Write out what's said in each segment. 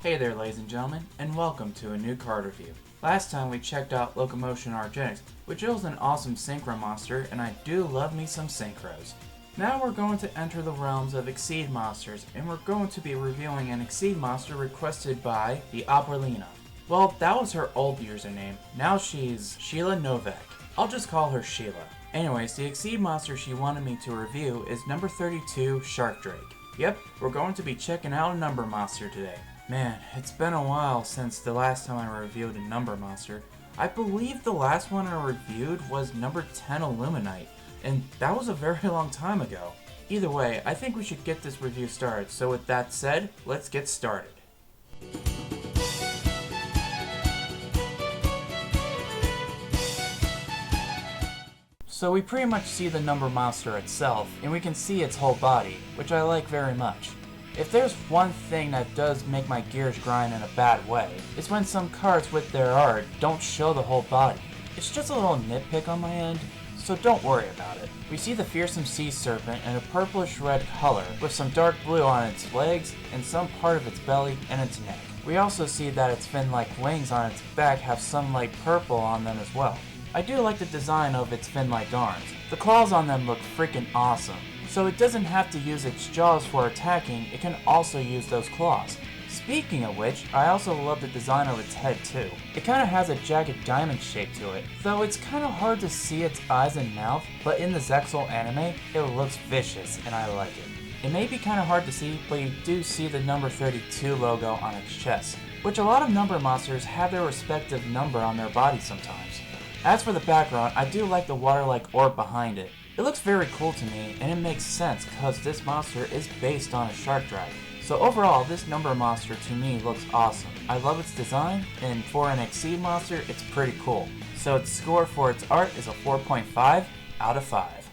Hey there ladies and gentlemen, and welcome to a new card review. Last time we checked out Locomotion Argenics, which is an awesome synchro monster, and I do love me some synchros. Now we're going to enter the realms of Exceed monsters, and we're going to be reviewing an Exceed monster requested by the Opalina. Well, that was her old username, now she's Sheila Novak. I'll just call her Sheila. Anyways, the Exceed monster she wanted me to review is number 32, Shark Drake. Yep, we're going to be checking out a number monster today. Man, it's been a while since the last time I reviewed a number monster. I believe the last one I reviewed was number 10 Illuminite, and that was a very long time ago. Either way, I think we should get this review started, so with that said, let's get started. So we pretty much see the number monster itself, and we can see its whole body, which I like very much. If there's one thing that does make my gears grind in a bad way, it's when some cards with their art don't show the whole body. It's just a little nitpick on my end, so don't worry about it. We see the fearsome sea serpent in a purplish red color with some dark blue on its legs and some part of its belly and its neck. We also see that its fin-like wings on its back have some light purple on them as well. I do like the design of its fin-like arms. The claws on them look freaking awesome. So it doesn't have to use its jaws for attacking, it can also use those claws. Speaking of which, I also love the design of its head too. It kinda has a jagged diamond shape to it, though it's kinda hard to see its eyes and mouth, but in the Zexal anime, it looks vicious and I like it. It may be kinda hard to see, but you do see the number 32 logo on its chest, which a lot of number monsters have their respective number on their body sometimes. As for the background, I do like the water-like orb behind it. It looks very cool to me, and it makes sense because this monster is based on a shark dragon. So overall, this number monster to me looks awesome. I love its design, and for an Exceed monster, it's pretty cool. So its score for its art is a 4.5 out of 5.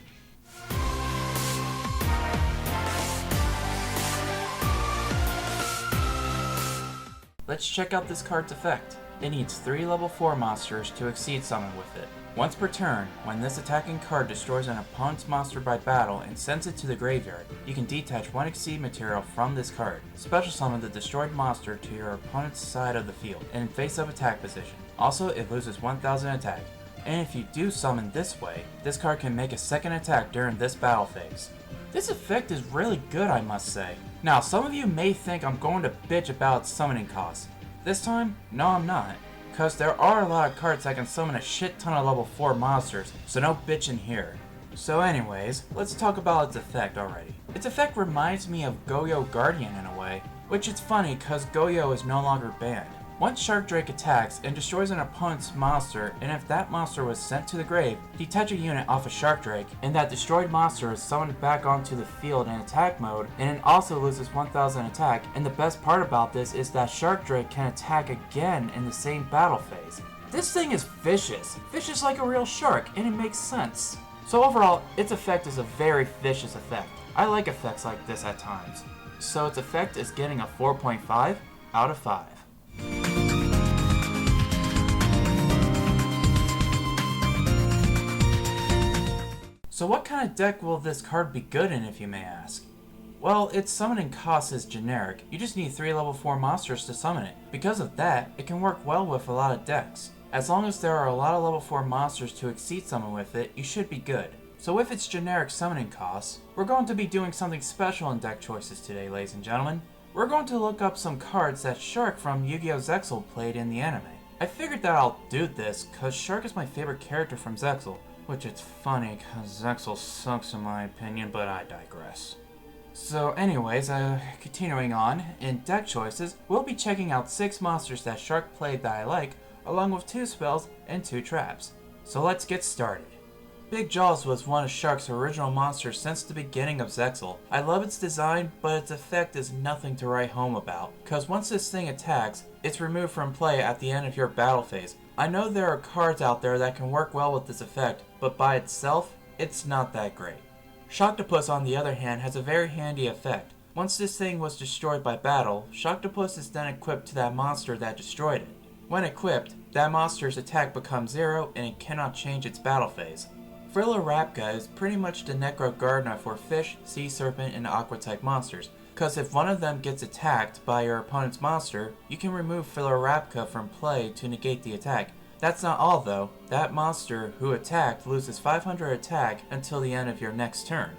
Let's check out this card's effect. It needs 3 level 4 monsters to Exceed summon with it. Once per turn, when this attacking card destroys an opponent's monster by battle and sends it to the graveyard, you can detach 1 Exceed material from this card. Special summon the destroyed monster to your opponent's side of the field, in face-up attack position. Also, it loses 1000 attack. And if you do summon this way, this card can make a second attack during this battle phase. This effect is really good, I must say. Now, some of you may think I'm going to bitch about its summoning costs. This time, no I'm not, because there are a lot of cards that can summon a shit ton of level 4 monsters, so no bitchin' here. So anyways, let's talk about its effect already. Its effect reminds me of Goyo Guardian in a way, which is funny because Goyo is no longer banned. Once Shark Drake attacks and destroys an opponent's monster, and if that monster was sent to the grave, detach a unit off a Shark Drake, and that destroyed monster is summoned back onto the field in attack mode, and it also loses 1000 attack, and the best part about this is that Shark Drake can attack again in the same battle phase. This thing is vicious like a real shark, and it makes sense. So overall, its effect is a very vicious effect. I like effects like this at times. So its effect is getting a 4.5 out of 5. So what kind of deck will this card be good in, if you may ask? Well, its summoning cost is generic, you just need 3 level 4 monsters to summon it. Because of that, it can work well with a lot of decks. As long as there are a lot of level 4 monsters to Exceed summon with it, you should be good. So with its generic summoning costs, we're going to be doing something special in deck choices today, ladies and gentlemen. We're going to look up some cards that Shark from Yu-Gi-Oh! Zexal played in the anime. I figured that I'll do this cause Shark is my favorite character from Zexal. Which it's funny, cause Zexal sucks in my opinion, but I digress. So anyways, continuing on, in deck choices, we'll be checking out 6 monsters that Shark played that I like, along with 2 spells and 2 traps. So let's get started. Big Jaws was one of Shark's original monsters since the beginning of Zexal. I love its design, but its effect is nothing to write home about, cause once this thing attacks, it's removed from play at the end of your battle phase. I know there are cards out there that can work well with this effect, but by itself, it's not that great. Shocktopus on the other hand has a very handy effect. Once this thing was destroyed by battle, Shocktopus is then equipped to that monster that destroyed it. When equipped, that monster's attack becomes 0 and it cannot change its battle phase. Frilla Rapka is pretty much the Necro Gardna for fish, sea serpent, and aqua type monsters. Because if one of them gets attacked by your opponent's monster, you can remove Filarapka from play to negate the attack. That's not all though, that monster who attacked loses 500 attack until the end of your next turn.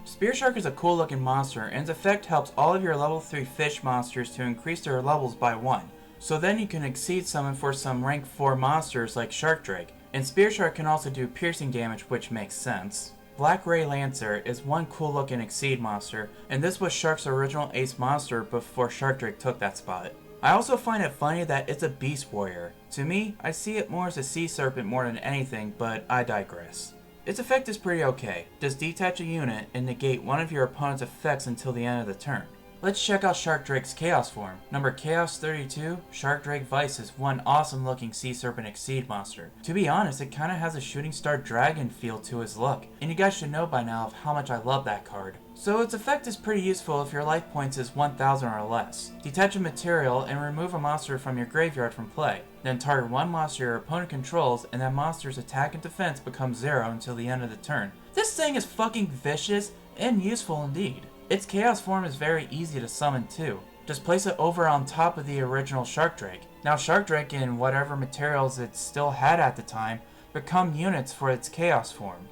Spear Shark is a cool looking monster and its effect helps all of your level 3 fish monsters to increase their levels by 1. So then you can exceed summon for some rank 4 monsters like Shark Drake. And Spear Shark can also do piercing damage, which makes sense. Black Ray Lancer is one cool looking Exceed monster, and this was Shark's original ace monster before Shark Drake took that spot. I also find it funny that it's a Beast Warrior. To me, I see it more as a Sea Serpent more than anything, but I digress. Its effect is pretty okay. Does detach a unit and negate one of your opponent's effects until the end of the turn. Let's check out Shark Drake's Chaos form. Number Chaos 32, Shark Drake Vice is one awesome looking Sea Serpent Exceed monster. To be honest, it kinda has a Shooting Star Dragon feel to his look, and you guys should know by now of how much I love that card. So its effect is pretty useful if your life points is 1000 or less. Detach a material and remove a monster from your graveyard from play. Then target one monster your opponent controls and that monster's attack and defense becomes 0 until the end of the turn. This thing is fucking vicious and useful indeed. Its Chaos form is very easy to summon too. Just place it over on top of the original Shark Drake. Now Shark Drake and whatever materials it still had at the time become units for its Chaos form.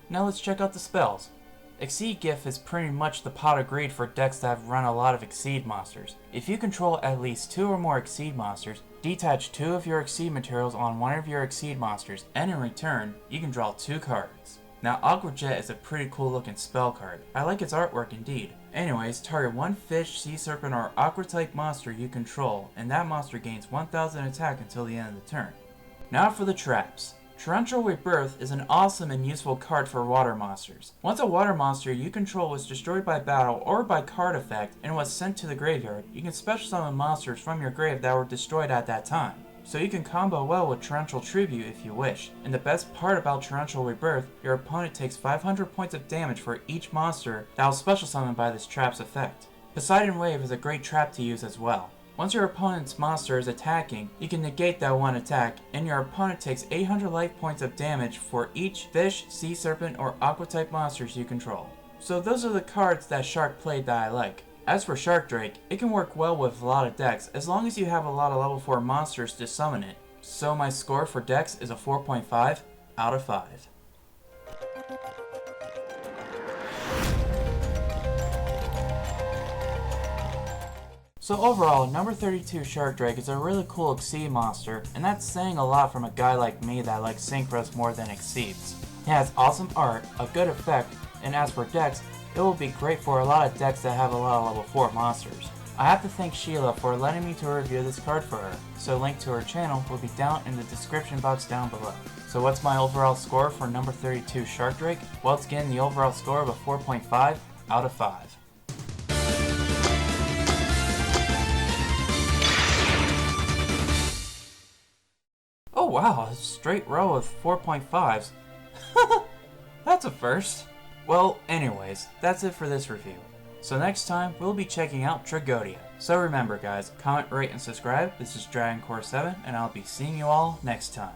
Now let's check out the spells. Exceed Gift is pretty much the pot of greed for decks that have run a lot of Exceed monsters. If you control at least 2 or more Exceed monsters, detach 2 of your Exceed materials on one of your Exceed monsters, and in return, you can draw 2 cards. Now Aqua Jet is a pretty cool looking spell card. I like its artwork indeed. Anyways, target one fish, sea serpent, or aqua type monster you control, and that monster gains 1000 attack until the end of the turn. Now for the traps. Torrential Rebirth is an awesome and useful card for water monsters. Once a water monster you control was destroyed by battle or by card effect and was sent to the graveyard, you can special summon monsters from your grave that were destroyed at that time. So you can combo well with Torrential Tribute if you wish. And the best part about Torrential Rebirth, your opponent takes 500 points of damage for each monster that was special summoned by this trap's effect. Poseidon Wave is a great trap to use as well. Once your opponent's monster is attacking, you can negate that one attack, and your opponent takes 800 life points of damage for each fish, sea serpent, or aqua type monsters you control. So those are the cards that Shark played that I like. As for Shark Drake, it can work well with a lot of decks as long as you have a lot of level 4 monsters to summon it. So my score for decks is a 4.5 out of 5. So overall, number 32 Shark Drake is a really cool Exceed monster, and that's saying a lot from a guy like me that likes Synchros more than Exceeds. It has awesome art, a good effect, and as for decks, it will be great for a lot of decks that have a lot of level 4 monsters. I have to thank Sheila for letting me to review this card for her, so a link to her channel will be down in the description box down below. So what's my overall score for number 32 Shark Drake? Well, it's getting the overall score of a 4.5 out of 5. Oh wow, a straight row of 4.5s. That's a first. Well, anyways, that's it for this review. So next time, we'll be checking out Tragodia. So remember guys, comment, rate, and subscribe. This is Dragon Core 7, and I'll be seeing you all next time.